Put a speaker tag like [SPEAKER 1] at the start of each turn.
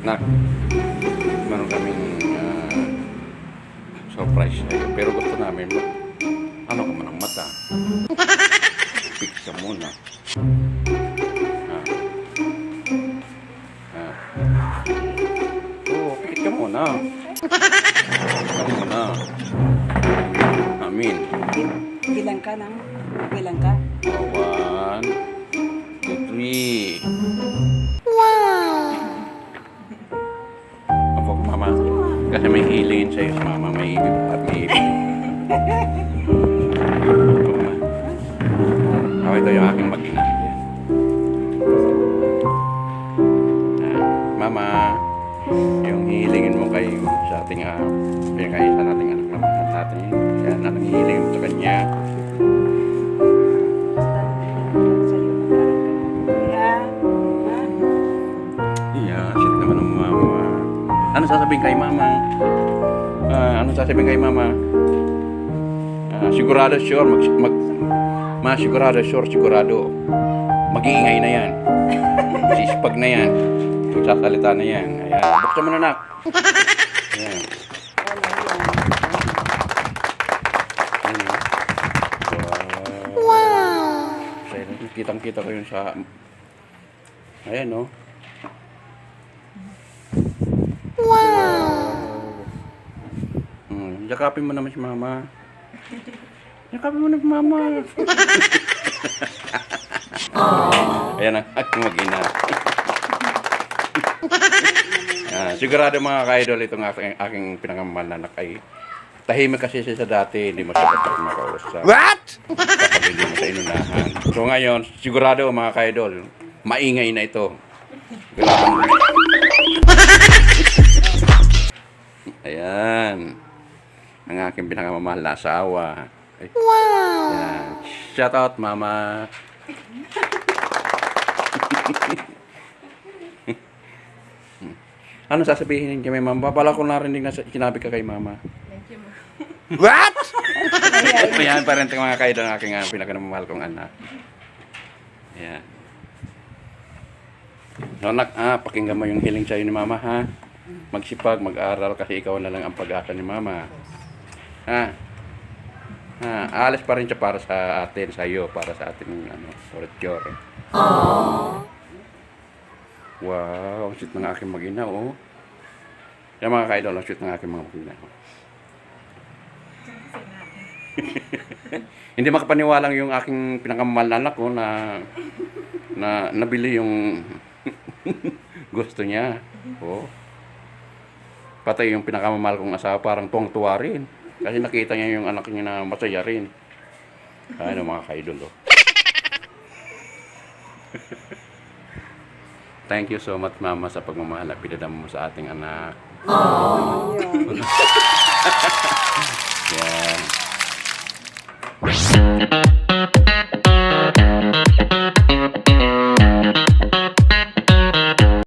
[SPEAKER 1] Nak, meron kaming surprise sa'yo. Pero gusto namin ano ka man ang mata. Fix ka muna. Oo, pikit ka muna. Ano muna. Amin.
[SPEAKER 2] Bilang ka nang. Bilang ka.
[SPEAKER 1] 1, 2, 3. Opo, mama. Kasi may hilingin sa'yo si mama. May ibig at may ibig. Opo, mama. Ako ito yung aking mag-ina. Mama, yung hilingin mo kay sa ating pinakaisa nating anak na mahal natin. Yan, anong hilingin mo sa kanya? Yeah, shit naman ng mama. Ano sasabihin kay mama? Ano sasabihin kay mama? Sigurado sure, sigurado. Mag-iingay na yan. Sispag na yan. Magsasalita na yan. Ayan. Buksan mo na, nak. Ayan. Wow! Kitang-kita ko yun sa... Ayan, no? Wow! Yakapin mo naman si mama. Yakapin mo na si mama. Ayan ang aking mag-ina. Sigurado mga ka-idol, itong aking pinakamahal na anak ay tahimik kasi siya sa dati, hindi mo siya dapat makausap. What? Kapag hindi mo sa inunahan. So ngayon, sigurado mga ka-idol, maingay na ito. Ayan. Ang aking pinakamamahal na asawa. Wow! Ayan. Shout out, mama. Ano sasabihin niyo kay mama? Babala ko narinig na sinabi ka kay mama.
[SPEAKER 3] Thank you, ma.
[SPEAKER 1] What? Ayan, parang mga kaidol ng aking pinakamamahal kong anak. Ayan. So, anak, pakinggan mo yung hiling sa'yo ni mama, ha? Magsipag, mag-aral kasi ikaw na lang ang pag-asa ni mama. Alis pa rin siya para sa atin, sa iyo, para sa ating future. Wow, ang sweet ng aking mag-ina, oh. Yan mga ka-idol, ang sweet ng aking mga mag-ina. Hindi makapaniwalang yung aking pinakamahal na anak ko na nabili yung gusto niya. Oh. Pati yung pinakamamahal kong asawa parang tuwang-tuwa rin. Kasi nakita niya yung anak niya na masaya rin. Ano mga ka-idol, oh. Thank you so much, mama, sa pagmamahal at pinadama mo sa ating anak. Yan.